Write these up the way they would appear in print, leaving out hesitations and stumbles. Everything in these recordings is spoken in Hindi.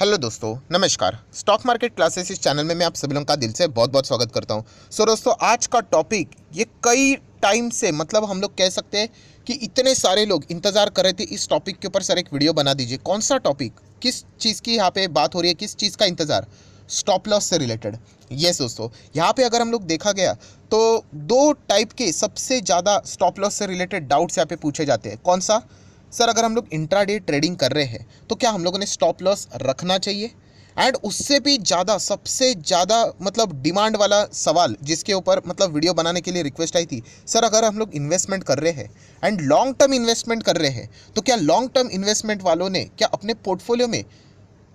हेलो दोस्तों, नमस्कार। स्टॉक मार्केट क्लासेस इस चैनल में मैं आप सभी लोगों का दिल से बहुत बहुत स्वागत करता हूं। दोस्तों, आज का टॉपिक ये कई टाइम से मतलब हम लोग कह सकते हैं कि इतने सारे लोग इंतज़ार कर रहे थे इस टॉपिक के ऊपर। सर एक वीडियो बना दीजिए। कौन सा टॉपिक, किस चीज़ की यहाँ पे बात हो रही है, किस चीज़ का इंतज़ार? स्टॉप लॉस से रिलेटेड। यस दोस्तों, यहाँ पे अगर हम लोग देखा गया तो दो टाइप के सबसे ज़्यादा स्टॉप लॉस से रिलेटेड डाउट्स यहाँ पे पूछे जाते हैं। कौन सा? सर अगर हम लोग इंट्राडे ट्रेडिंग कर रहे हैं तो क्या हम लोगों ने स्टॉप लॉस रखना चाहिए? एंड उससे भी ज़्यादा सबसे ज़्यादा मतलब डिमांड वाला सवाल जिसके ऊपर मतलब वीडियो बनाने के लिए रिक्वेस्ट आई थी, सर अगर हम लोग इन्वेस्टमेंट कर रहे हैं एंड लॉन्ग टर्म इन्वेस्टमेंट कर रहे हैं तो क्या लॉन्ग टर्म इन्वेस्टमेंट वालों ने क्या अपने पोर्टफोलियो में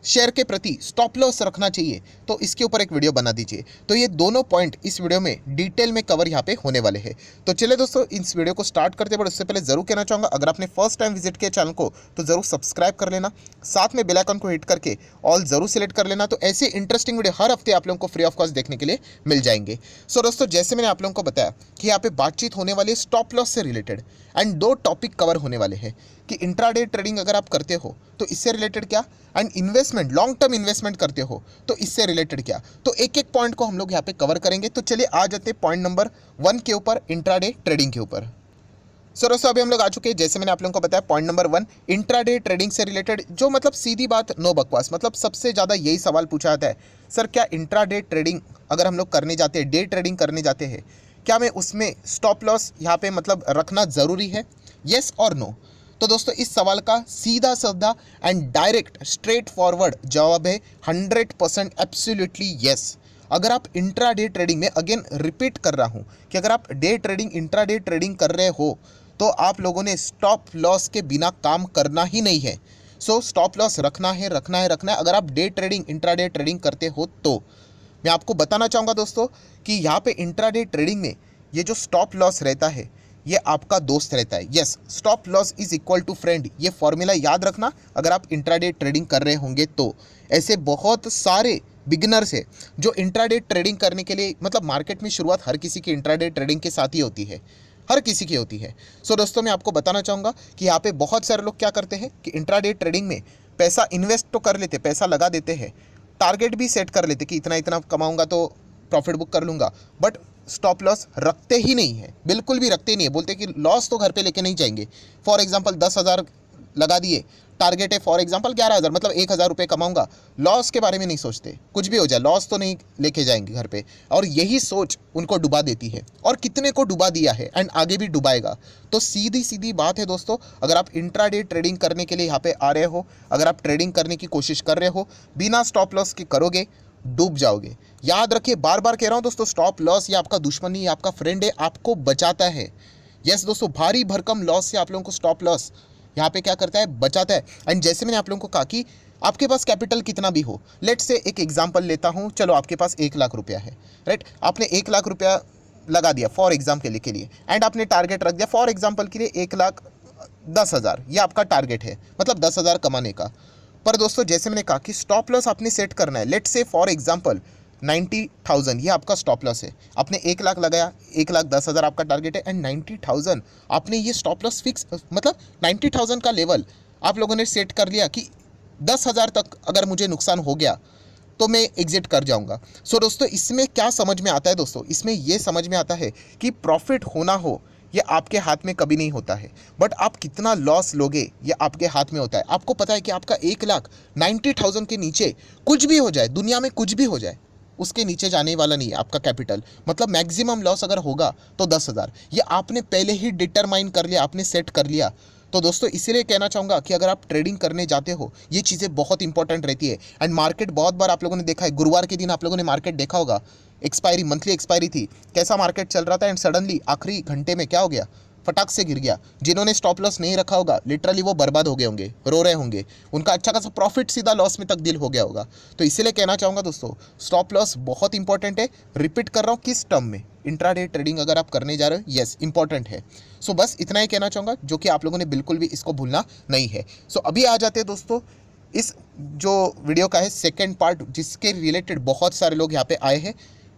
शेयर के प्रति स्टॉप लॉस रखना चाहिए? तो इसके ऊपर एक वीडियो बना दीजिए। तो ये दोनों पॉइंट इस वीडियो में डिटेल में कवर यहाँ पे होने वाले हैं। तो चलिए दोस्तों, इस वीडियो को स्टार्ट करते बट उससे पहले जरूर कहना चाहूँगा, अगर आपने फर्स्ट टाइम विजिट किया चैनल को तो जरूर सब्सक्राइब कर लेना, साथ में बेल आइकन को हिट करके ऑल जरूर सिलेक्ट कर लेना। तो ऐसे इंटरेस्टिंग वीडियो हर हफ्ते आप लोगों को फ्री ऑफ कॉस्ट देखने के लिए मिल जाएंगे। सो दोस्तों, जैसे मैंने आप लोगों को बताया कि यहाँ पे बातचीत होने वाली है स्टॉप लॉस से रिलेटेड एंड दो टॉपिक कवर होने वाले हैं कि इंट्राडे ट्रेडिंग अगर आप करते हो तो इससे रिलेटेड क्या, and investment long term investment करते हो तो इससे रिलेटेड क्या। तो एक एक पॉइंट को हम लोग यहाँ पे कवर करेंगे। तो चलिए आ जाते हैं पॉइंट नंबर 1 के ऊपर, इंट्राडे ट्रेडिंग के ऊपर। सर दोस्तों, अभी हम लोग आ चुके हैं, जैसे मैंने आप लोगों को बताया, पॉइंट नंबर 1 इंट्राडे ट्रेडिंग से रिलेटेड। जो मतलब सीधी बात, नो बकवास, मतलब सबसे ज़्यादा यही सवाल पूछा जाता है, सर क्या इंट्राडे ट्रेडिंग अगर हम लोग करने जाते हैं, डे ट्रेडिंग करने जाते हैं, क्या मैं उसमें स्टॉप लॉस यहाँ पे मतलब रखना ज़रूरी है? येस और नो? तो दोस्तों, इस सवाल का सीधा साधा एंड डायरेक्ट स्ट्रेट फॉरवर्ड जवाब है 100% एब्सोल्युटली येस। अगर आप इंट्रा डे ट्रेडिंग में, अगेन रिपीट कर रहा हूँ कि अगर आप day trading intra day trading कर रहे हो तो आप लोगों ने स्टॉप लॉस के बिना काम करना ही नहीं है। सो स्टॉप लॉस रखना है, रखना है, रखना है, अगर आप day trading intra day trading करते हो तो। मैं आपको बताना चाहूँगा दोस्तों कि यहाँ पे इंट्रा डे ट्रेडिंग में ये जो स्टॉप लॉस रहता है ये आपका दोस्त रहता है। Yes, stop loss is equal to friend, ये फॉर्मूला याद रखना अगर आप इंट्राडे ट्रेडिंग कर रहे होंगे तो। ऐसे बहुत सारे बिगिनर्स है जो इंट्राडे ट्रेडिंग करने के लिए, मतलब मार्केट में शुरुआत हर किसी की इंट्राडे ट्रेडिंग के साथ ही होती है, हर किसी की होती है। सो दोस्तों, मैं आपको बताना चाहूँगा कि यहाँ पे बहुत सारे लोग क्या करते हैं कि इंट्राडे ट्रेडिंग में पैसा इन्वेस्ट तो कर लेते, पैसा लगा देते हैं, टारगेट भी सेट कर लेते कि इतना इतना कमाऊंगा तो प्रॉफिट बुक कर लूँगा, बट स्टॉप लॉस रखते ही नहीं है, बिल्कुल भी रखते ही नहीं है। बोलते कि लॉस तो घर पे लेके नहीं जाएंगे। फॉर एग्जांपल 10,000 लगा दिए, टारगेट है फॉर एग्जांपल 11,000, मतलब 1,000 रुपये कमाऊंगा, लॉस के बारे में नहीं सोचते, कुछ भी हो जाए लॉस तो नहीं लेके जाएंगे घर पे। और यही सोच उनको डुबा देती है, और कितने को डुबा दिया है एंड आगे भी डुबाएगा। तो सीधी सीधी बात है दोस्तों, अगर आप इंट्राडे ट्रेडिंग करने के लिए यहाँ पे आ रहे हो, अगर आप ट्रेडिंग करने की कोशिश कर रहे हो, बिना स्टॉप लॉस के करोगे, डूब जाओगे। याद रखिए, बार बार कह रहा हूं दोस्तों, स्टॉप लॉस ये आपका दुश्मन नहीं है, आपका फ्रेंड है, आपको बचाता है। यस दोस्तों, भारी भरकम लॉस से आप लोगों को स्टॉप लॉस यहाँ पे क्या करता है, बचाता है। एंड जैसे मैंने आप लोगों को कहा कि आपके पास कैपिटल कितना भी हो, लेट से एक एग्जांपल लेता हूँ, चलो आपके पास 1 लाख रुपया है, राइट? आपने 1 लाख रुपया लगा दिया फॉर एग्जाम्पल के लिए, एंड आपने टारगेट रख दिया फॉर एग्जाम्पल के लिए 1,10,000, ये आपका टारगेट है, मतलब 10,000 कमाने का। पर दोस्तों, जैसे मैंने कहा कि स्टॉप लॉस आपने सेट करना है, लेट से फॉर एग्जांपल 90,000 ये आपका स्टॉप लॉस है। आपने 1 लाख लगाया, 1,10,000 आपका टारगेट है, एंड 90,000 आपने ये स्टॉप लॉस फिक्स, मतलब 90,000 का लेवल आप लोगों ने सेट कर लिया कि 10,000 तक अगर मुझे नुकसान हो गया तो मैं एग्जिट कर जाऊंगा। सो दोस्तों, इसमें क्या समझ में आता है दोस्तों, इसमें ये समझ में आता है कि प्रॉफिट होना हो ये आपके हाथ में कभी नहीं होता है, बट आप कितना लॉस लोगे ये आपके हाथ में होता है। आपको पता है कि आपका 1,90,000 के नीचे कुछ भी हो जाए, दुनिया में कुछ भी हो जाए, उसके नीचे जाने वाला नहीं है आपका कैपिटल। मतलब मैक्सिमम लॉस अगर होगा तो 10,000, ये आपने पहले ही डिटरमाइन कर लिया, आपने सेट कर लिया। तो दोस्तों, इसीलिए कहना चाहूँगा कि अगर आप ट्रेडिंग करने जाते हो ये चीज़ें बहुत इंपॉर्टेंट रहती है। एंड मार्केट बहुत बार आप लोगों ने देखा है, गुरुवार के दिन आप लोगों ने मार्केट देखा होगा, एक्सपायरी, मंथली एक्सपायरी थी, कैसा मार्केट चल रहा था, एंड सडनली आखिरी घंटे में क्या हो गया, फटाक से गिर गया। जिन्होंने स्टॉप लॉस नहीं रखा होगा लिटरली वो बर्बाद हो गए होंगे, रो रहे होंगे, उनका अच्छा खासा प्रॉफिट सीधा लॉस में तब्दील हो गया होगा। तो इसीलिए कहना चाहूँगा दोस्तों, स्टॉप लॉस बहुत इंपॉर्टेंट है। रिपीट कर रहा हूँ, किस टर्म में? इंट्राडे ट्रेडिंग अगर आप करने जा रहे हो, यस इंपॉर्टेंट है। सो बस इतना ही कहना चाहूँगा, जो कि आप लोगों ने बिल्कुल भी इसको भूलना नहीं है। सो अभी आ जाते हैं दोस्तों इस जो वीडियो का है सेकेंड पार्ट, जिसके रिलेटेड बहुत सारे लोग यहाँ पे आए हैं,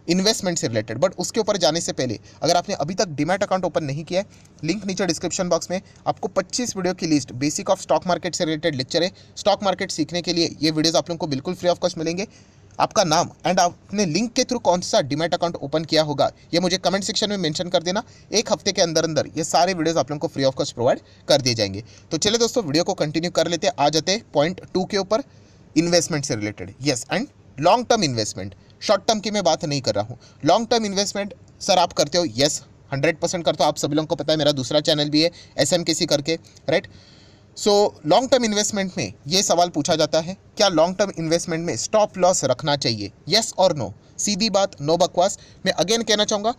इन्वेस्टमेंट से रिलेटेड। बट उसके ऊपर जाने से पहले अगर आपने अभी तक डीमैट अकाउंट ओपन नहीं किया है, लिंक नीचे डिस्क्रिप्शन बॉक्स में आपको 25 वीडियो की list basic of stock market से रिलेटेड लेक्चर है। स्टॉक मार्केट सीखने के लिए ये वीडियोस आप लोगों को बिल्कुल फ्री ऑफ कॉस्ट मिलेंगे। आपका नाम एंड आपने लिंक के थ्रू कौन सा डीमैट अकाउंट ओपन किया होगा ये मुझे कमेंट सेक्शन में मेंशन कर देना। एक हफ्ते के अंदर अंदर ये सारे वीडियोस आप लोगों को फ्री ऑफ कॉस्ट प्रोवाइड कर दिए जाएंगे। तो चलिए दोस्तों, वीडियो को कंटिन्यू कर लेते हैं। आ जाते हैं पॉइंट 2 के ऊपर, इन्वेस्टमेंट से related. Yes, and long term investment, short term की मैं बात नहीं कर रहा हूँ। लॉन्ग टर्म इन्वेस्टमेंट सर आप करते हो? यस, 100% करते हो। आप सभी लोगों को पता है, मेरा दूसरा चैनल भी है SMKC करके, right. So long term investment में ये सवाल पूछा जाता है, क्या लॉन्ग टर्म इन्वेस्टमेंट में स्टॉप लॉस रखना चाहिए? यस और नो, सीधी बात, नो बकवास। मैं अगेन कहना चाहूँगा,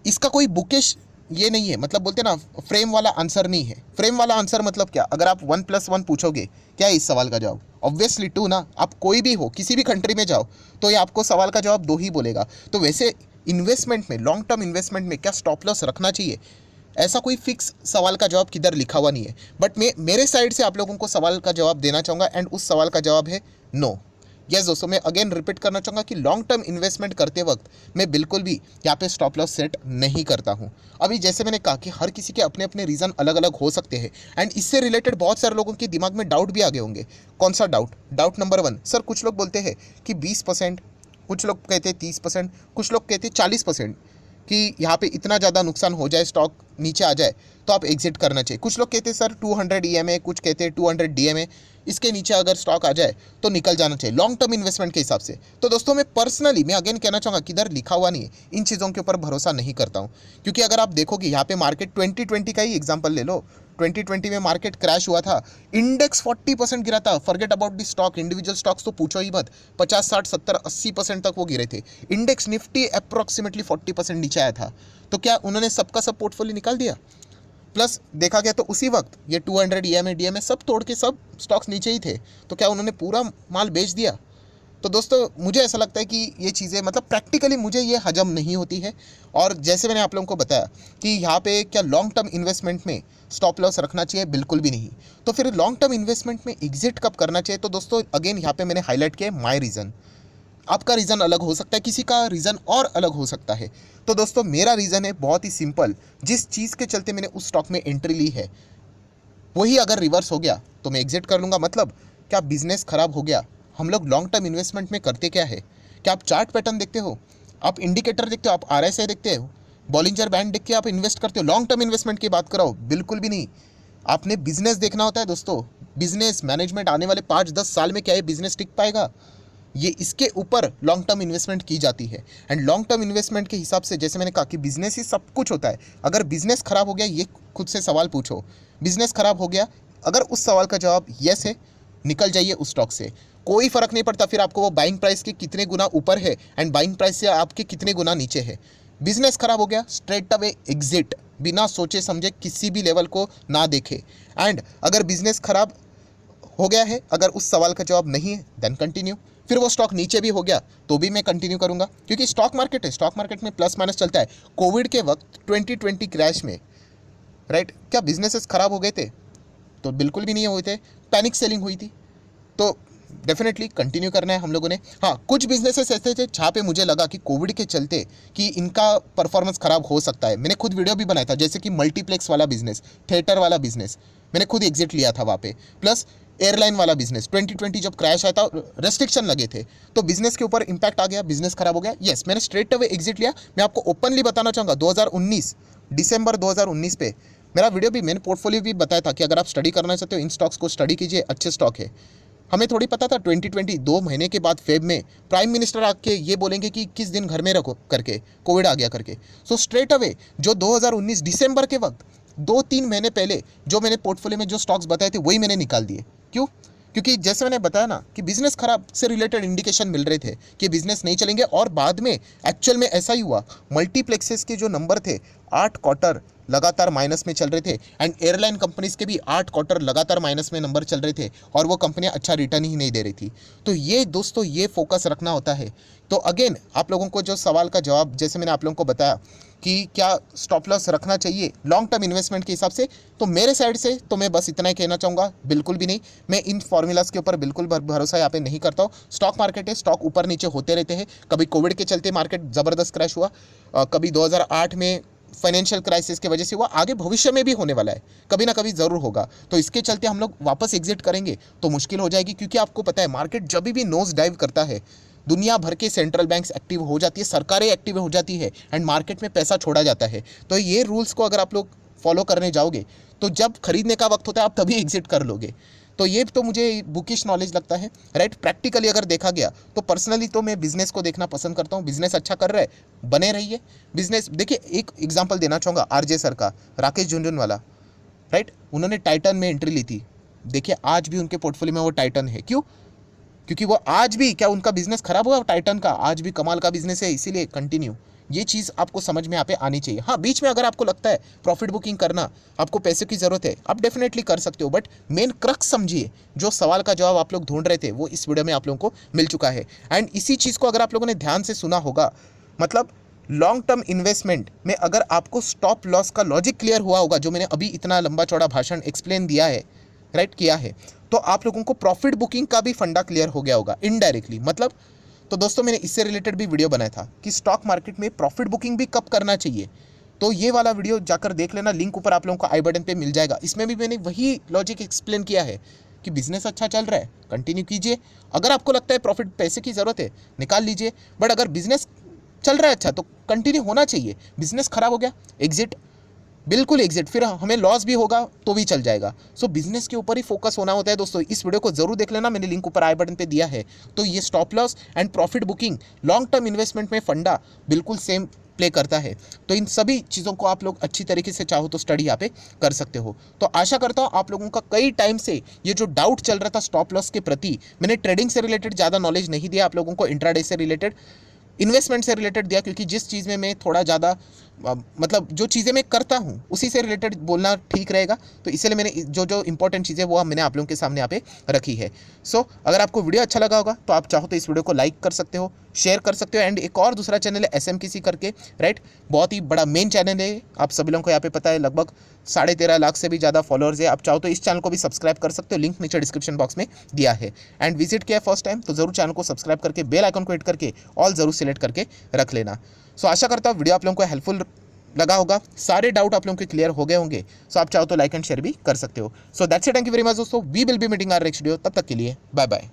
इसका कोई बुकिश ये नहीं है, मतलब बोलते ना फ्रेम वाला आंसर नहीं है। फ्रेम वाला आंसर मतलब क्या? अगर आप 1+1 पूछोगे, क्या है इस सवाल का जवाब? ऑब्वियसली 2 ना। आप कोई भी हो, किसी भी कंट्री में जाओ तो ये आपको सवाल का जवाब 2 ही बोलेगा। तो वैसे इन्वेस्टमेंट में, लॉन्ग टर्म इन्वेस्टमेंट में क्या स्टॉप लॉस रखना चाहिए? ऐसा कोई फिक्स सवाल का जवाब किधर लिखा हुआ नहीं है। बट मैं मेरे साइड से आप लोगों को सवाल का जवाब देना चाहूँगा, एंड उस सवाल का जवाब है नो। यस दोस्तों, मैं अगेन रिपीट करना चाहूँगा कि लॉन्ग टर्म इन्वेस्टमेंट करते वक्त मैं बिल्कुल भी यहाँ पे स्टॉप लॉस सेट नहीं करता हूँ। अभी जैसे मैंने कहा कि हर किसी के अपने अपने रीज़न अलग अलग हो सकते हैं, एंड इससे रिलेटेड बहुत सारे लोगों के दिमाग में डाउट भी आ गए होंगे। कौन सा डाउट? डाउट नंबर 1, सर कुछ लोग बोलते हैं कि 20%, कुछ लोग कहते हैं 30%, कुछ लोग कहते हैं 40%, कि यहाँ पे इतना ज़्यादा नुकसान हो जाए, स्टॉक नीचे आ जाए तो आप एग्जिट करना चाहिए। कुछ लोग कहते हैं सर 200 EMA, कुछ कहते हैं 200 DMA, इसके नीचे अगर स्टॉक आ जाए तो निकल जाना चाहिए लॉन्ग टर्म इन्वेस्टमेंट के हिसाब से। तो दोस्तों मैं पर्सनली, मैं अगेन कहना चाहूँगा कि इधर लिखा हुआ नहीं है, इन चीज़ों के ऊपर भरोसा नहीं करता हूँ। क्योंकि अगर आप देखोगे यहाँ पे मार्केट 2020 का ही एग्जाम्पल ले लो, 2020 में मार्केट क्रैश हुआ था, इंडेक्स 40% गिरा था। Forget about the stock, individual stocks तो पूछो ही मत, 50, 60, 70, 80% तक वो गिरे थे। इंडेक्स निफ्टी अप्रॉक्सीमेटली 40% नीचे आया था। तो क्या उन्होंने सबका सब पोर्टफोलियो निकाल दिया? प्लस देखा गया तो उसी वक्त ये 200 EMA DMA सब तोड़ के सब स्टॉक्स नीचे ही थे। तो क्या उन्होंने पूरा माल बेच दिया? तो दोस्तों मुझे ऐसा लगता है कि ये चीज़ें, मतलब प्रैक्टिकली मुझे ये हजम नहीं होती है। और जैसे मैंने आप लोगों को बताया कि यहाँ पे क्या लॉन्ग टर्म इन्वेस्टमेंट में स्टॉप लॉस रखना चाहिए? बिल्कुल भी नहीं। तो फिर लॉन्ग टर्म इन्वेस्टमेंट में एग्जिट कब करना चाहिए? तो दोस्तों अगेन यहाँ पे मैंने हाईलाइट किया माई रीज़न। आपका रीज़न अलग हो सकता है, किसी का रीज़न और अलग हो सकता है। तो दोस्तों मेरा रीज़न है बहुत ही सिंपल, जिस चीज़ के चलते मैंने उस स्टॉक में एंट्री ली है वही अगर रिवर्स हो गया तो मैं एग्जिट कर लूँगा। मतलब क्या बिजनेस खराब हो गया? हम लोग लॉन्ग टर्म इन्वेस्टमेंट में करते क्या है? क्या आप चार्ट पैटर्न देखते हो? आप इंडिकेटर देखते हो? आप RSI देखते हो? बॉलिंजर बैंड देख के आप इन्वेस्ट करते हो? लॉन्ग टर्म इन्वेस्टमेंट की बात कराओ, बिल्कुल भी नहीं। आपने बिजनेस देखना होता है दोस्तों, बिजनेस मैनेजमेंट आने वाले 5-10 साल में क्या है बिजनेस टिक पाएगा, ये इसके ऊपर लॉन्ग टर्म इन्वेस्टमेंट की जाती है। एंड लॉन्ग टर्म इन्वेस्टमेंट के हिसाब से जैसे मैंने कहा कि बिजनेस ही सब कुछ होता है। अगर बिजनेस खराब हो गया, ये खुद से सवाल पूछो, बिजनेस खराब हो गया, अगर उस सवाल का जवाब यस है, निकल जाइए उस स्टॉक से। कोई फर्क नहीं पड़ता फिर आपको वो बाइंग प्राइस के कितने गुना ऊपर है एंड बाइंग प्राइस से आपके कितने गुना नीचे है। बिजनेस खराब हो गया, स्ट्रेट अवे एग्जिट, बिना सोचे समझे, किसी भी लेवल को ना देखे। एंड अगर बिजनेस खराब हो गया है, अगर उस सवाल का जवाब नहीं है, देन कंटिन्यू। फिर वो स्टॉक नीचे भी हो गया तो भी मैं कंटिन्यू करूंगा, क्योंकि स्टॉक मार्केट है, स्टॉक मार्केट में प्लस माइनस चलता है। कोविड के वक्त 2020 क्रैश में, राइट, क्या बिजनेसेस खराब हो गए थे? तो बिल्कुल भी नहीं हुए थे, पैनिक सेलिंग हुई थी। तो डेफिनेटली कंटिन्यू करना है हम लोगों ने। हाँ, कुछ बिजनेसेस ऐसे थे जहाँ पे मुझे लगा कि कोविड के चलते कि इनका परफॉर्मेंस खराब हो सकता है। मैंने खुद वीडियो भी बनाया था, जैसे कि मल्टीप्लेक्स वाला बिजनेस, थिएटर वाला बिजनेस, मैंने खुद एग्जिट लिया था वहाँ पे। प्लस एयरलाइन वाला बिजनेस, 2020 जब क्रैश आया था, रेस्ट्रिक्शन लगे थे, तो बिजनेस के ऊपर इंपैक्ट आ गया, बिजनेस खराब हो गया। यस, मैंने स्ट्रेट अवे एग्जिट लिया। मैं आपको ओपनली बताना चाहूँगा, 2019 दिसंबर 2019 पे मेरा वीडियो भी, मैंने पोर्टफोलियो भी बताया था कि अगर आप स्टडी करना चाहते हो इन स्टॉक्स को स्टडी कीजिए, अच्छे स्टॉक है। हमें थोड़ी पता था 2020 2 महीने के बाद फेब में प्राइम मिनिस्टर आके ये बोलेंगे कि 21 दिन घर में रखो करके, कोविड आ गया करके। सो स्ट्रेट अवे जो 2019 दिसंबर के वक्त 2-3 महीने पहले जो मैंने पोर्टफोलियो में जो स्टॉक्स बताए थे वही मैंने निकाल दिए। क्यों? क्योंकि जैसे मैंने बताया ना कि बिजनेस खराब से रिलेटेड इंडिकेशन मिल रहे थे कि बिजनेस नहीं चलेंगे, और बाद में एक्चुअल में ऐसा ही हुआ। मल्टीप्लेक्सेस के जो नंबर थे 8 क्वार्टर लगातार माइनस में चल रहे थे एंड एयरलाइन कंपनीज के भी 8 क्वार्टर लगातार माइनस में नंबर चल रहे थे और वो कंपनियां अच्छा रिटर्न ही नहीं दे रही थी। तो ये दोस्तों ये फोकस रखना होता है। तो अगेन आप लोगों को जो सवाल का जवाब जैसे मैंने आप लोगों को बताया कि क्या स्टॉप लॉस रखना चाहिए लॉन्ग टर्म इन्वेस्टमेंट के हिसाब से, तो मेरे साइड से तो मैं बस इतना ही कहना चाहूँगा, बिल्कुल भी नहीं। मैं इन फॉर्मूलाज के ऊपर बिल्कुल भरोसा यहाँ पे नहीं करता हूँ। स्टॉक मार्केट है, स्टॉक ऊपर नीचे होते रहते हैं। कभी कोविड के चलते मार्केट ज़बरदस्त क्रैश हुआ, कभी 2008 में फाइनेंशियल क्राइसिस की वजह से हुआ, आगे भविष्य में भी होने वाला है, कभी ना कभी ज़रूर होगा। तो इसके चलते हम लोग वापस एग्जिट करेंगे तो मुश्किल हो जाएगी, क्योंकि आपको पता है मार्केट जब भी नोज डाइव करता है दुनिया भर के सेंट्रल बैंक्स एक्टिव हो जाती है, सरकारें एक्टिव हो जाती है एंड मार्केट में पैसा छोड़ा जाता है। तो ये रूल्स को अगर आप लोग फॉलो करने जाओगे तो जब खरीदने का वक्त होता है आप तभी एग्जिट कर लोगे। तो ये तो मुझे बुकिश नॉलेज लगता है, राइट। प्रैक्टिकली अगर देखा गया तो पर्सनली तो मैं बिजनेस को देखना पसंद करता हूँ। बिजनेस अच्छा कर रहा है, बने रहिए। बिजनेस देखिए, एक एग्जांपल देना चाहूँगा आरजे सर का, राकेश झुनझुनवाला, राइट। उन्होंने टाइटन में एंट्री ली थी, देखिए आज भी उनके पोर्टफोलियो में वो टाइटन है। क्यों? क्योंकि वो आज भी, क्या उनका बिजनेस खराब हुआ टाइटन का? आज भी कमाल का बिजनेस है, इसीलिए कंटिन्यू। ये चीज़ आपको समझ में यहाँ पे आनी चाहिए। हाँ, बीच में अगर आपको लगता है प्रॉफिट बुकिंग करना, आपको पैसे की ज़रूरत है, आप डेफिनेटली कर सकते हो, बट मेन क्रक्स समझिए। जो सवाल का जवाब आप लोग ढूंढ रहे थे वो इस वीडियो में आप लोगों को मिल चुका है। एंड इसी चीज़ को अगर आप लोगों ने ध्यान से सुना होगा, मतलब लॉन्ग टर्म इन्वेस्टमेंट में अगर आपको स्टॉप लॉस का लॉजिक क्लियर हुआ होगा, जो मैंने अभी इतना लंबा चौड़ा भाषण एक्सप्लेन दिया है, राइट, किया है, तो आप लोगों को प्रॉफिट बुकिंग का भी फंडा क्लियर हो गया होगा इनडायरेक्टली। मतलब तो दोस्तों मैंने इससे रिलेटेड भी वीडियो बनाया था कि स्टॉक मार्केट में प्रॉफिट बुकिंग भी कब करना चाहिए, तो ये वाला वीडियो जाकर देख लेना, लिंक ऊपर आप लोगों को आई बटन पे मिल जाएगा। इसमें भी मैंने वही लॉजिक एक्सप्लेन किया है कि बिजनेस अच्छा चल रहा है, कंटिन्यू कीजिए। अगर आपको लगता है प्रॉफिट पैसे की ज़रूरत है, निकाल लीजिए, बट अगर बिजनेस चल रहा है अच्छा तो कंटिन्यू होना चाहिए। बिजनेस खराब हो गया, एग्जिट, बिल्कुल एग्जिट, फिर हमें लॉस भी होगा तो भी चल जाएगा। सो बिजनेस के ऊपर ही फोकस होना होता है दोस्तों। इस वीडियो को जरूर देख लेना, मैंने लिंक ऊपर आई बटन पे दिया है। तो ये stop loss and profit booking long term investment में फंडा बिल्कुल सेम प्ले करता है। तो इन सभी चीज़ों को आप लोग अच्छी तरीके से चाहो तो स्टडी यहाँ पे कर सकते हो। तो आशा करता हूँ आप लोगों का कई टाइम से ये जो डाउट चल रहा था स्टॉप लॉस के प्रति, मैंने ट्रेडिंग से रिलेटेड ज़्यादा नॉलेज नहीं दिया आप लोगों को, इंट्राडे से रिलेटेड, इन्वेस्टमेंट से रिलेटेड दिया, क्योंकि जिस चीज़ में मैं थोड़ा ज़्यादा मतलब जो चीज़ें मैं करता हूँ उसी से रिलेटेड बोलना ठीक रहेगा। तो इसलिए मैंने जो जो इंपॉर्टेंट चीज़ें वो मैंने आप लोगों के सामने यहाँ पे रखी है। सो अगर आपको वीडियो अच्छा लगा होगा तो आप चाहो तो इस वीडियो को लाइक कर सकते हो, शेयर कर सकते हो। एंड एक और दूसरा चैनल है SMKC करके, राइट, बहुत ही बड़ा मेन चैनल है, आप सभी लोगों को यहाँ पे पता है, लगभग 13.5 लाख से भी ज़्यादा फॉलोअर्स है। आप चाहो तो इस चैनल को भी सब्सक्राइब कर सकते हो, लिंक नीचे डिस्क्रिप्शन बॉक्स में दिया है। एंड विजिट किया फर्स्ट टाइम तो जरूर चैनल को सब्सक्राइब करके बेल आइकन को हिट करके ऑल जरूर सिलेक्ट करके रख लेना। सो आशा करता हूँ वीडियो आप लोगों को हेल्पफुल लगा होगा, सारे डाउट आप लोगों के क्लियर हो गए होंगे। सो आप चाहो तो लाइक एंड शेयर भी कर सकते हो। So that's it, thank you very much दोस्तों, we will be meeting our next video. तब तक के लिए बाय बाय।